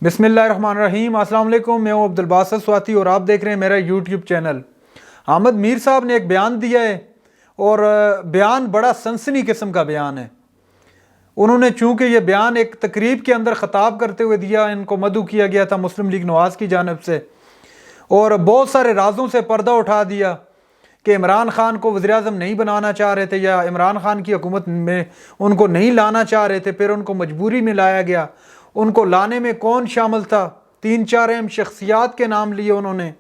بسم اللہ الرحمن الرحیم۔ السلام علیکم، میں ہوں عبدالباسط سواتی اور آپ دیکھ رہے ہیں میرا یوٹیوب چینل۔ احمد میر صاحب نے ایک بیان دیا ہے اور بیان بڑا سنسنی قسم کا بیان ہے۔ انہوں نے چونکہ یہ بیان ایک تقریب کے اندر خطاب کرتے ہوئے دیا، ان کو مدعو کیا گیا تھا مسلم لیگ نواز کی جانب سے، اور بہت سارے رازوں سے پردہ اٹھا دیا کہ عمران خان کو وزیراعظم نہیں بنانا چاہ رہے تھے یا عمران خان کی حکومت میں ان کو نہیں لانا چاہ رہے تھے، پھر ان کو مجبوری میں لایا گیا۔ ان کو لانے میں کون شامل تھا؟ 3-4 اہم شخصیات کے نام لیے انہوں نے،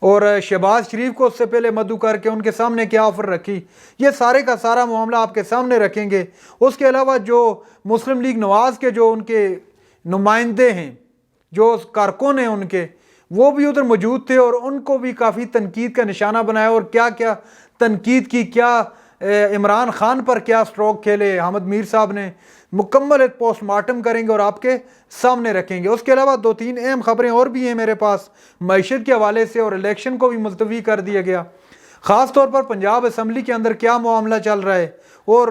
اور شہباز شریف کو اس سے پہلے مدعو کر کے ان کے سامنے کیا آفر رکھی، یہ سارے کا سارا معاملہ آپ کے سامنے رکھیں گے۔ اس کے علاوہ جو مسلم لیگ نواز کے جو ان کے نمائندے ہیں، جو کارکن ہیں ان کے، وہ بھی ادھر موجود تھے اور ان کو بھی کافی تنقید کا نشانہ بنایا، اور کیا کیا تنقید کی، کیا عمران خان پر کیا سٹروک کھیلے احمد میر صاحب نے، مکمل ایک پوسٹ مارٹم کریں گے اور آپ کے سامنے رکھیں گے۔ اس کے علاوہ 2-3 اہم خبریں اور بھی ہیں میرے پاس معیشت کے حوالے سے، اور الیکشن کو بھی ملتوی کر دیا گیا، خاص طور پر پنجاب اسمبلی کے اندر کیا معاملہ چل رہا ہے اور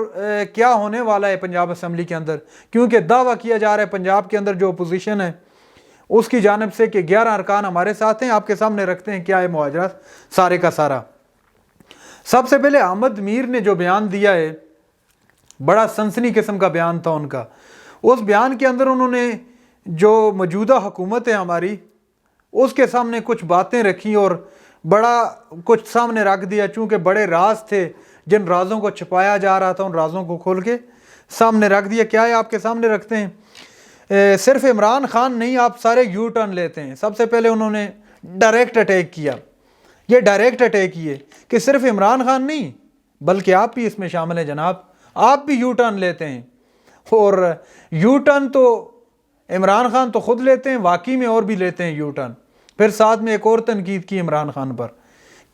کیا ہونے والا ہے پنجاب اسمبلی کے اندر، کیونکہ دعویٰ کیا جا رہا ہے پنجاب کے اندر جو اپوزیشن ہے اس کی جانب سے کہ 11 ارکان ہمارے ساتھ ہیں۔ آپ کے سامنے رکھتے ہیں کیا ہے مواجرات سارے کا سارا۔ سب سے پہلے احمد میر نے جو بیان دیا ہے، بڑا سنسنی قسم کا بیان تھا ان کا۔ اس بیان کے اندر انہوں نے جو موجودہ حکومت ہے ہماری، اس کے سامنے کچھ باتیں رکھی اور بڑا کچھ سامنے رکھ دیا، چونکہ بڑے راز تھے جن رازوں کو چھپایا جا رہا تھا، ان رازوں کو کھول کے سامنے رکھ دیا۔ کیا ہے آپ کے سامنے رکھتے ہیں؟ صرف عمران خان نہیں، آپ سارے یو ٹرن لیتے ہیں۔ سب سے پہلے انہوں نے ڈائریکٹ اٹیک کیا، یہ ڈائریکٹ اٹیک یہ کہ صرف عمران خان نہیں بلکہ آپ بھی اس میں شامل ہیں جناب، آپ بھی یو ٹرن لیتے ہیں، اور یو ٹرن تو عمران خان تو خود لیتے ہیں، واقعی میں اور بھی لیتے ہیں یو ٹرن۔ پھر ساتھ میں ایک اور تنقید کی عمران خان پر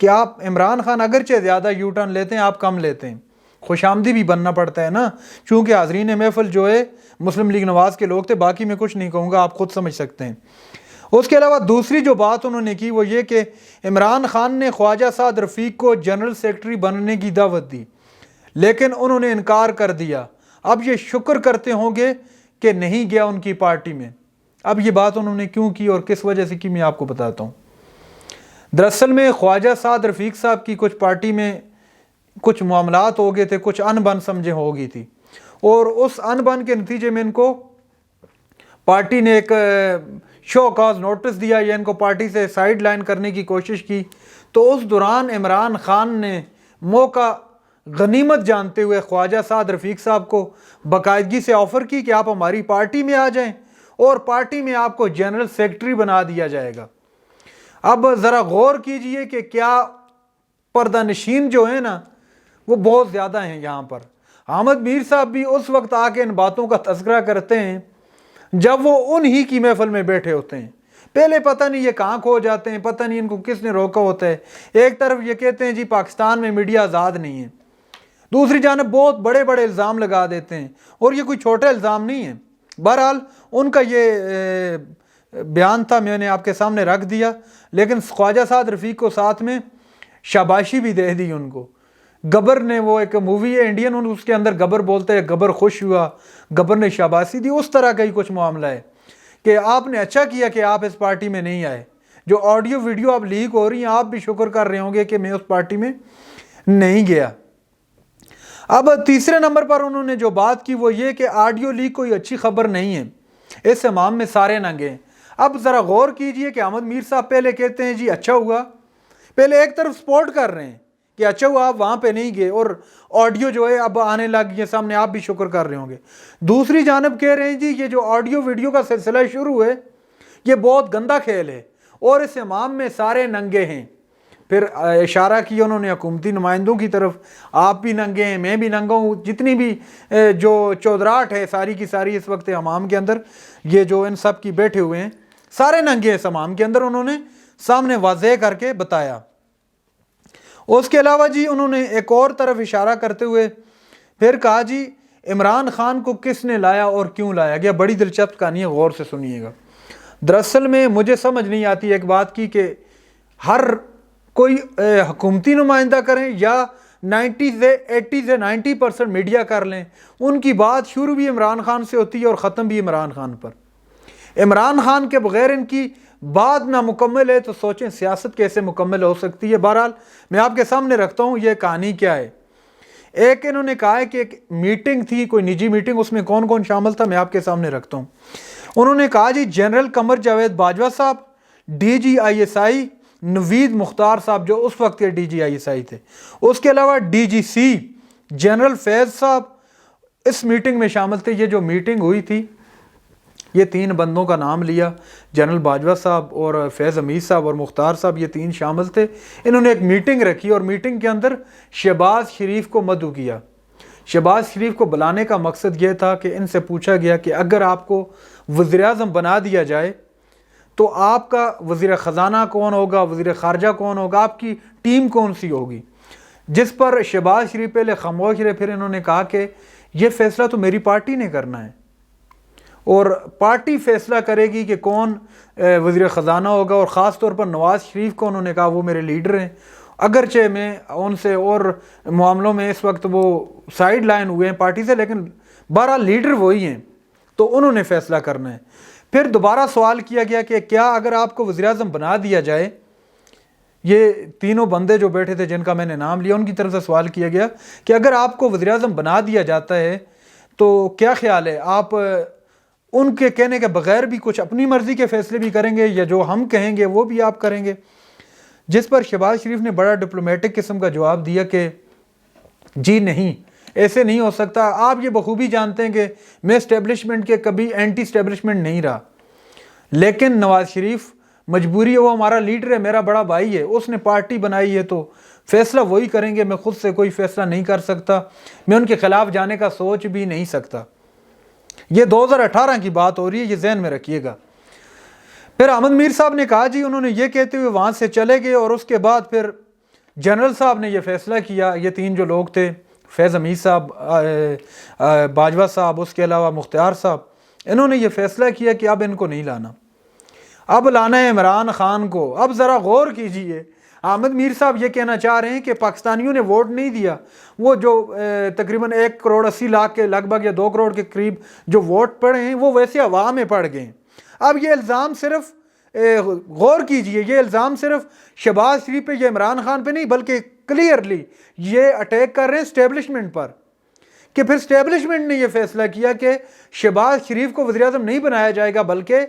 کہ آپ عمران خان اگرچہ زیادہ یو ٹرن لیتے ہیں، آپ کم لیتے ہیں۔ خوش آمدی بھی بننا پڑتا ہے نا، چونکہ حاضرین محفل جو ہے مسلم لیگ نواز کے لوگ تھے، باقی میں کچھ نہیں کہوں گا، آپ خود سمجھ سکتے ہیں۔ اس کے علاوہ دوسری جو بات انہوں نے کی وہ یہ کہ عمران خان نے خواجہ سعد رفیق کو جنرل سیکرٹری بننے کی دعوت دی، لیکن انہوں نے انکار کر دیا۔ اب یہ شکر کرتے ہوں گے کہ نہیں گیا ان کی پارٹی میں۔ اب یہ بات انہوں نے کیوں کی اور کس وجہ سے کی، میں آپ کو بتاتا ہوں۔ دراصل میں خواجہ سعد رفیق صاحب کی کچھ پارٹی میں کچھ معاملات ہو گئے تھے، کچھ ان بن سمجھے ہو گئی تھی، اور اس ان بن کے نتیجے میں ان کو پارٹی نے ایک شو کاز نوٹس دیا یا ان کو پارٹی سے سائیڈ لائن کرنے کی کوشش کی۔ تو اس دوران عمران خان نے موقع غنیمت جانتے ہوئے خواجہ سعد رفیق صاحب کو باقاعدگی سے آفر کی کہ آپ ہماری پارٹی میں آ جائیں اور پارٹی میں آپ کو جنرل سیکرٹری بنا دیا جائے گا۔ اب ذرا غور کیجئے کہ کیا پردہ نشین جو ہیں نا وہ بہت زیادہ ہیں یہاں پر۔ احمد میر صاحب بھی اس وقت آ کے ان باتوں کا تذکرہ کرتے ہیں جب وہ انہی کی محفل میں بیٹھے ہوتے ہیں۔ پہلے پتہ نہیں یہ کہاں کھو جاتے ہیں، پتہ نہیں ان کو کس نے روکا ہوتا ہے۔ ایک طرف یہ کہتے ہیں جی پاکستان میں میڈیا آزاد نہیں ہے، دوسری جانب بہت بڑے بڑے الزام لگا دیتے ہیں، اور یہ کوئی چھوٹے الزام نہیں ہیں۔ بہرحال ان کا یہ بیان تھا، میں نے آپ کے سامنے رکھ دیا، لیکن خواجہ سعد رفیق کو ساتھ میں شاباشی بھی دے دی ان کو۔ گبر نے، وہ ایک مووی ہے انڈین، اس کے اندر گبر بولتے ہیں گبر خوش ہوا، گبر نے شاباشی دی، اس طرح کا ہی کچھ معاملہ ہے کہ آپ نے اچھا کیا کہ آپ اس پارٹی میں نہیں آئے۔ جو آڈیو ویڈیو آپ لیک ہو رہی ہیں، آپ بھی شکر کر رہے ہوں گے کہ میں اس پارٹی میں نہیں گیا۔ اب تیسرے نمبر پر انہوں نے جو بات کی وہ یہ کہ آڈیو لیک کوئی اچھی خبر نہیں ہے، اس امام میں سارے ننگے ہیں۔ اب ذرا غور کیجئے کہ احمد میر صاحب پہلے کہتے ہیں جی اچھا ہوا، پہلے ایک طرف سپورٹ کر رہے ہیں کہ اچھا ہوا آپ وہاں پہ نہیں گئے، اور آڈیو جو ہے اب آنے لگ گئی سامنے، آپ بھی شکر کر رہے ہوں گے۔ دوسری جانب کہہ رہے ہیں جی یہ جو آڈیو ویڈیو کا سلسلہ شروع ہے یہ بہت گندا کھیل ہے اور اس امام میں سارے ننگے ہیں۔ پھر اشارہ کیا انہوں نے حکومتی نمائندوں کی طرف، آپ بھی ننگے ہیں، میں بھی ننگا ہوں، جتنی بھی جو چودراہٹ ہے ساری کی ساری اس وقت امام کے اندر، یہ جو ان سب کی بیٹھے ہوئے ہیں سارے ننگے ہیں اس امام کے اندر، انہوں نے سامنے واضح کر کے بتایا۔ اس کے علاوہ جی انہوں نے ایک اور طرف اشارہ کرتے ہوئے پھر کہا جی عمران خان کو کس نے لایا اور کیوں لایا گیا۔ بڑی دلچسپ کہانی ہے، غور سے سنیے گا۔ دراصل میں مجھے سمجھ نہیں آتی ایک بات کی کہ ہر کوئی حکومتی نمائندہ کریں یا 80 سے 90% میڈیا کر لیں، ان کی بات شروع بھی عمران خان سے ہوتی ہے اور ختم بھی عمران خان پر۔ عمران خان کے بغیر ان کی بات نامکمل ہے تو سوچیں سیاست کیسے مکمل ہو سکتی ہے۔ بہرحال میں آپ کے سامنے رکھتا ہوں یہ کہانی کیا ہے۔ ایک انہوں نے کہا ہے کہ ایک میٹنگ تھی، کوئی نجی میٹنگ، اس میں کون کون شامل تھا میں آپ کے سامنے رکھتا ہوں۔ انہوں نے کہا جی جنرل قمر جاوید باجوہ صاحب، D G I S I نوید مختار صاحب جو اس وقت کے D G I S I تھے، اس کے علاوہ ڈی جی سی جنرل فیض صاحب اس میٹنگ میں شامل تھے۔ یہ جو میٹنگ ہوئی تھی یہ 3 بندوں کا نام لیا، جنرل باجوہ صاحب اور فیض حمید صاحب اور مختار صاحب، یہ 3 شامل تھے۔ انہوں نے ایک میٹنگ رکھی اور میٹنگ کے اندر شہباز شریف کو مدعو کیا۔ شہباز شریف کو بلانے کا مقصد یہ تھا کہ ان سے پوچھا گیا کہ اگر آپ کو وزیر اعظم بنا دیا جائے تو آپ کا وزیر خزانہ کون ہوگا، وزیر خارجہ کون ہوگا، آپ کی ٹیم کون سی ہوگی؟ جس پر شہباز شریف پہلے خاموش رہے، پھر انہوں نے کہا کہ یہ فیصلہ تو میری پارٹی نے کرنا ہے اور پارٹی فیصلہ کرے گی کہ کون وزیر خزانہ ہوگا، اور خاص طور پر نواز شریف کو انہوں نے کہا وہ میرے لیڈر ہیں، اگرچہ میں ان سے اور معاملوں میں اس وقت وہ سائیڈ لائن ہوئے ہیں پارٹی سے، لیکن 12 لیڈر وہی ہیں تو انہوں نے فیصلہ کرنا ہے۔ پھر دوبارہ سوال کیا گیا کہ کیا اگر آپ کو وزیر اعظم بنا دیا جائے، یہ تینوں بندے جو بیٹھے تھے جن کا میں نے نام لیا ان کی طرف سے سوال کیا گیا کہ اگر آپ کو وزیر اعظم بنا دیا جاتا ہے تو کیا خیال ہے، آپ ان کے کہنے کے بغیر بھی کچھ اپنی مرضی کے فیصلے بھی کریں گے یا جو ہم کہیں گے وہ بھی آپ کریں گے؟ جس پر شہباز شریف نے بڑا ڈپلومیٹک قسم کا جواب دیا کہ جی نہیں، ایسے نہیں ہو سکتا، آپ یہ بخوبی جانتے ہیں کہ میں اسٹیبلشمنٹ کے کبھی اینٹی اسٹیبلشمنٹ نہیں رہا، لیکن نواز شریف مجبوری ہے، وہ ہمارا لیڈر ہے، میرا بڑا بھائی ہے، اس نے پارٹی بنائی ہے تو فیصلہ وہی کریں گے، میں خود سے کوئی فیصلہ نہیں کر سکتا، میں ان کے خلاف جانے کا سوچ بھی نہیں سکتا۔ یہ 2018 کی بات ہو رہی ہے، یہ ذہن میں رکھیے گا۔ پھر احمد میر صاحب نے کہا جی، انہوں نے یہ کہتے ہوئے وہاں سے چلے گئے اور اس کے بعد پھر جنرل صاحب نے یہ فیصلہ کیا، یہ 3 جو لوگ تھے، فیض حمید صاحب، باجوہ صاحب، اس کے علاوہ مختار صاحب، انہوں نے یہ فیصلہ کیا کہ اب ان کو نہیں لانا، اب لانا ہے عمران خان کو۔ اب ذرا غور کیجئے، احمد میر صاحب یہ کہنا چاہ رہے ہیں کہ پاکستانیوں نے ووٹ نہیں دیا، وہ جو تقریباً 1.80 کروڑ کے لگ بھگ یا 2 کروڑ کے قریب جو ووٹ پڑے ہیں وہ ویسے عوام میں پڑ گئے ہیں۔ اب یہ الزام صرف غور کیجئے، یہ الزام صرف شہباز شریف پہ یا عمران خان پہ نہیں بلکہ کلیئرلی یہ اٹیک کر رہے ہیں اسٹیبلشمنٹ پر، کہ پھر اسٹیبلشمنٹ نے یہ فیصلہ کیا کہ شہباز شریف کو وزیر اعظم نہیں بنایا جائے گا بلکہ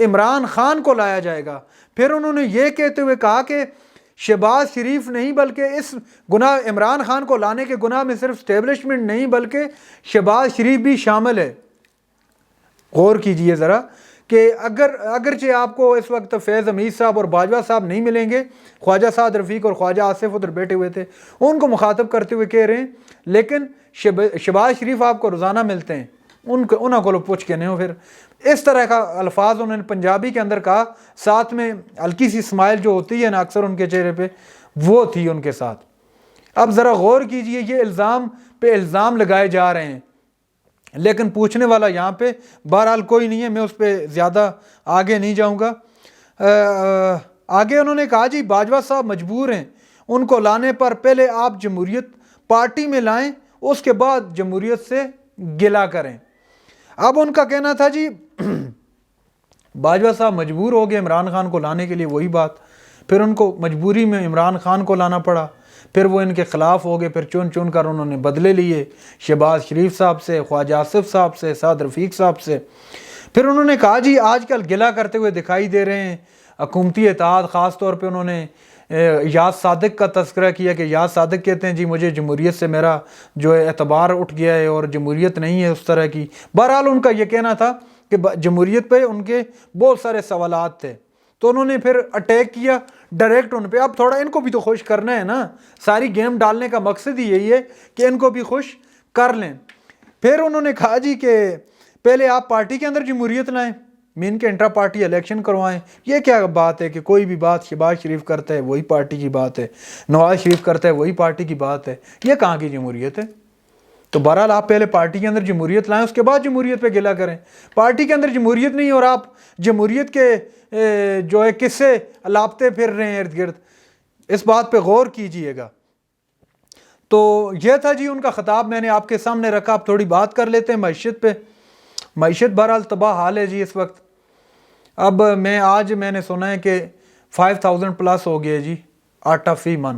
عمران خان کو لایا جائے گا۔ پھر انہوں نے یہ کہتے ہوئے کہا کہ شہباز شریف نہیں بلکہ اس گناہ عمران خان کو لانے کے گناہ میں صرف اسٹیبلشمنٹ نہیں بلکہ شہباز شریف بھی شامل ہے۔ غور کیجئے ذرا کہ اگرچہ آپ کو اس وقت فیض حمید صاحب اور باجوہ صاحب نہیں ملیں گے، خواجہ سعد رفیق اور خواجہ آصف ادھر بیٹھے ہوئے تھے، ان کو مخاطب کرتے ہوئے کہہ رہے ہیں، لیکن شہباز شریف آپ کو روزانہ ملتے ہیں، انہوں کو پوچھ کے نہیں ہو۔ پھر اس طرح کا الفاظ انہوں نے پنجابی کے اندر کہا، ساتھ میں ہلکی سی اسمائل جو ہوتی ہے نا اکثر ان کے چہرے پہ، وہ تھی ان کے ساتھ۔ اب ذرا غور کیجئے، یہ الزام پہ الزام لگائے جا رہے ہیں، لیکن پوچھنے والا یہاں پہ بہرحال کوئی نہیں ہے، میں اس پہ زیادہ آگے نہیں جاؤں گا۔ آگے انہوں نے کہا جی باجوہ صاحب مجبور ہیں، ان کو لانے پر پہلے آپ جمہوریت پارٹی میں لائیں، اس کے بعد جمہوریت سے گلہ کریں۔ اب ان کا کہنا تھا جی باجوہ صاحب مجبور ہو گئے عمران خان کو لانے کے لیے، وہی بات، پھر ان کو مجبوری میں عمران خان کو لانا پڑا، پھر وہ ان کے خلاف ہو گئے، پھر چن چن کر انہوں نے بدلے لیے شہباز شریف صاحب سے، خواجہ آصف صاحب سے، سعد رفیق صاحب سے۔ پھر انہوں نے کہا جی آج کل گلہ کرتے ہوئے دکھائی دے رہے ہیں حکومتی اتحاد، خاص طور پہ انہوں نے یاد صادق کا تذکرہ کیا کہ یاد صادق کہتے ہیں جی مجھے جمہوریت سے میرا جو ہے اعتبار اٹھ گیا ہے اور جمہوریت نہیں ہے اس طرح کی۔ بہرحال ان کا یہ کہنا تھا کہ جمہوریت پہ ان کے بہت سارے سوالات تھے، تو انہوں نے پھر اٹیک کیا ڈائریکٹ ان پہ۔ اب تھوڑا ان کو بھی تو خوش کرنا ہے نا، ساری گیم ڈالنے کا مقصد ہی یہی ہے کہ ان کو بھی خوش کر لیں۔ پھر انہوں نے کہا جی کہ پہلے آپ پارٹی کے اندر جمہوریت لائیں، مین کے انٹرا پارٹی الیکشن کروائیں۔ یہ کیا بات ہے کہ کوئی بھی بات شہباز شریف کرتا ہے وہی پارٹی کی بات ہے، نواز شریف کرتا ہے وہی پارٹی کی بات ہے، یہ کہاں کی جمہوریت ہے؟ تو بہرحال آپ پہلے پارٹی کے اندر جمہوریت لائیں، اس کے بعد جمہوریت پہ گلہ کریں۔ پارٹی کے اندر جمہوریت نہیں اور آپ جمہوریت کے جو ہے قصے لاپتے پھر رہے ہیں ارد گرد، اس بات پہ غور کیجئے گا۔ تو یہ تھا جی ان کا خطاب، میں نے آپ کے سامنے رکھا. آپ تھوڑی بات کر لیتے ہیں معیشت پہ. معیشت بہرحال تباہ حال ہے جی اس وقت. اب میں نے سنا ہے کہ 5000 پلس ہو گیا جی آٹا فی من.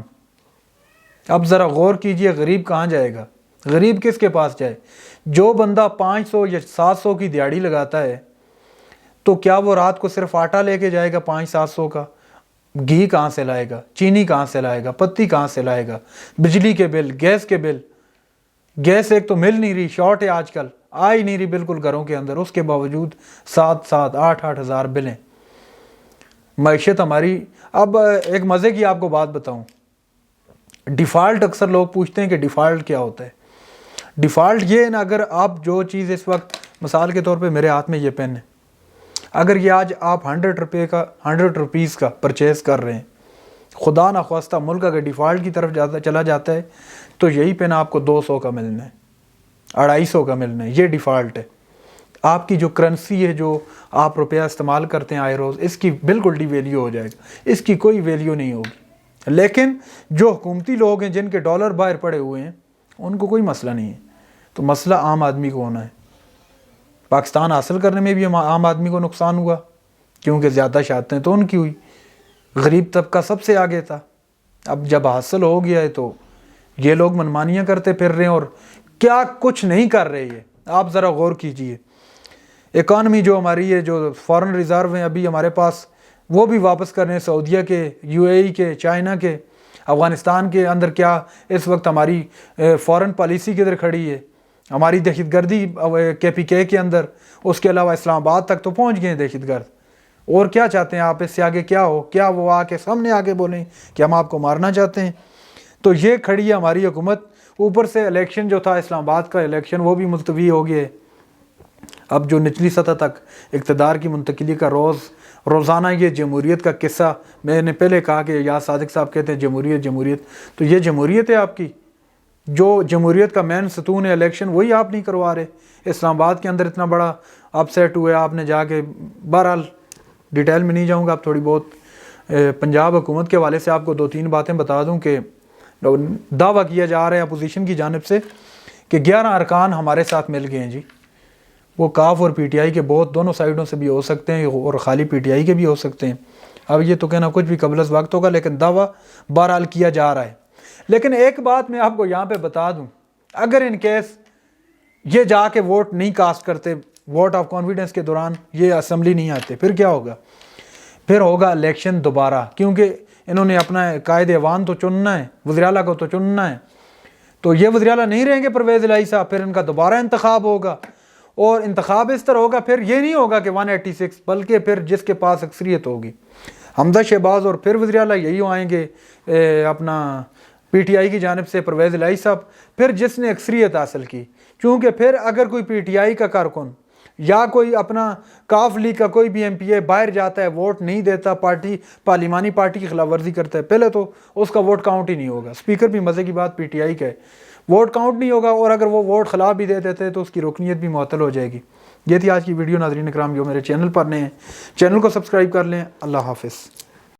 اب ذرا غور کیجئے، غریب کہاں جائے گا؟ غریب کس کے پاس جائے؟ جو بندہ 500 یا 700 کی دیہڑی لگاتا ہے تو کیا وہ رات کو صرف آٹا لے کے جائے گا 500-700 کا؟ گھی کہاں سے لائے گا؟ چینی کہاں سے لائے گا؟ پتی کہاں سے لائے گا؟ بجلی کے بل، گیس کے بل. گیس ایک تو مل نہیں رہی، شارٹ ہے آج کل، آ ہی نہیں رہی بالکل گھروں کے اندر، اس کے باوجود 7-8 ہزار بلیں. معیشت ہماری. اب ایک مزے کی آپ کو بات بتاؤں. ڈیفالٹ اکثر لوگ پوچھتے ہیں کہ ڈیفالٹ کیا ہوتا ہے. ڈیفالٹ یہ ہے نا، اگر آپ جو چیز اس وقت مثال کے طور پہ میرے ہاتھ میں یہ پین ہے، اگر یہ آج آپ 100 روپیز کا پرچیز کر رہے ہیں، خدا نخواستہ ملک اگر ڈیفالٹ کی طرف چلا جاتا ہے تو یہی پین آپ کو 200 کا ملنا ہے، 250 کا ملنا ہے. یہ ڈیفالٹ ہے. آپ کی جو کرنسی ہے، جو آپ روپیہ استعمال کرتے ہیں آئے روز، اس کی بالکل ڈی ویلیو ہو جائے گا، اس کی کوئی ویلیو نہیں ہوگی. لیکن جو حکومتی لوگ ہیں جن کے ڈالر باہر پڑے ہوئے ہیں، ان کو کوئی مسئلہ نہیں ہے. تو مسئلہ عام آدمی کو ہونا ہے. پاکستان حاصل کرنے میں بھی عام آدمی کو نقصان ہوا کیونکہ زیادہ شہادتیں تو ان کی ہوئی. غریب طبقہ سب سے آگے تھا. اب جب حاصل ہو گیا ہے تو یہ لوگ منمانیاں کرتے پھر رہے ہیں اور کیا کچھ نہیں کر رہے ہیں. آپ ذرا غور کیجئے. اکانومی جو ہماری ہے، جو فارن ریزرو ہیں ابھی ہمارے پاس، وہ بھی واپس کر رہے ہیں. سعودیہ کے، یو اے ای کے، چائنا کے. افغانستان کے اندر کیا اس وقت ہماری فارن پالیسی کدھر کھڑی ہے؟ ہماری دہشت گردی KPK کے اندر. اس کے علاوہ اسلام آباد تک تو پہنچ گئے ہیں دہشت گرد. اور کیا چاہتے ہیں آپ؟ اس سے آگے کیا ہو؟ کیا وہ آ کے سامنے آگے بولیں کہ ہم آپ کو مارنا چاہتے ہیں؟ تو یہ کھڑی ہے ہماری حکومت. اوپر سے الیکشن جو تھا اسلام آباد کا الیکشن، وہ بھی ملتوی ہو گئے. اب جو نچلی سطح تک اقتدار کی منتقلی کا روزانہ یہ جمہوریت کا قصہ، میں نے پہلے کہا کہ یاد صادق صاحب کہتے ہیں جمہوریت، تو یہ جمہوریت ہے آپ کی. جو جمہوریت کا مین ستون ہے الیکشن، وہی آپ نہیں کروا رہے. اسلام آباد کے اندر اتنا بڑا اپ سیٹ ہوا ہے، آپ نے جا کے، بہرحال ڈیٹیل میں نہیں جاؤں گا. آپ تھوڑی بہت پنجاب حکومت کے حوالے سے آپ کو 2-3 باتیں بتا دوں کہ دعویٰ کیا جا رہا ہے اپوزیشن کی جانب سے کہ 11 ارکان ہمارے ساتھ مل گئے ہیں جی. وہ کاف اور PTI کے بہت دونوں سائیڈوں سے بھی ہو سکتے ہیں اور خالی PTI کے بھی ہو سکتے ہیں. اب یہ تو کہنا کچھ بھی قبل از وقت ہوگا، لیکن دعویٰ بہرحال کیا جا رہا ہے. لیکن ایک بات میں آپ کو یہاں پہ بتا دوں، اگر ان کیس یہ جا کے ووٹ نہیں کاسٹ کرتے، ووٹ آف کانفیڈنس کے دوران یہ اسمبلی نہیں آتے، پھر کیا ہوگا؟ پھر ہوگا الیکشن دوبارہ، کیونکہ انہوں نے اپنا قائد ایوان تو چننا ہے، وزیر اعلیٰ کو تو چننا ہے. تو یہ وزیر اعلیٰ نہیں رہیں گے پرویز الہی صاحب، پھر ان کا دوبارہ انتخاب ہوگا. اور انتخاب اس طرح ہوگا، پھر یہ نہیں ہوگا کہ 186، بلکہ پھر جس کے پاس اکثریت ہوگی حمزہ شہباز، اور پھر وزیر اعلیٰ یہی آئیں گے اپنا PTI کی جانب سے پرویز الہی صاحب، پھر جس نے اکثریت حاصل کی. کیونکہ پھر اگر کوئی PTI کا کارکن یا کوئی اپنا کاف لیگ کا کوئی بھی MPA باہر جاتا ہے، ووٹ نہیں دیتا، پارلیمانی پارٹی کی خلاف ورزی کرتا ہے، پہلے تو اس کا ووٹ کاؤنٹ ہی نہیں ہوگا. اسپیکر بھی مزے کی بات PTI کا ہے، ووٹ کاؤنٹ نہیں ہوگا، اور اگر وہ ووٹ خلاف بھی دے دیتے تو اس کی رکنیت بھی معطل ہو جائے گی. یہ تھی آج کی ویڈیو. ناظرین اکرام جو میرے چینل پر نئے ہیں، چینل کو سبسکرائب کر لیں. اللہ حافظ.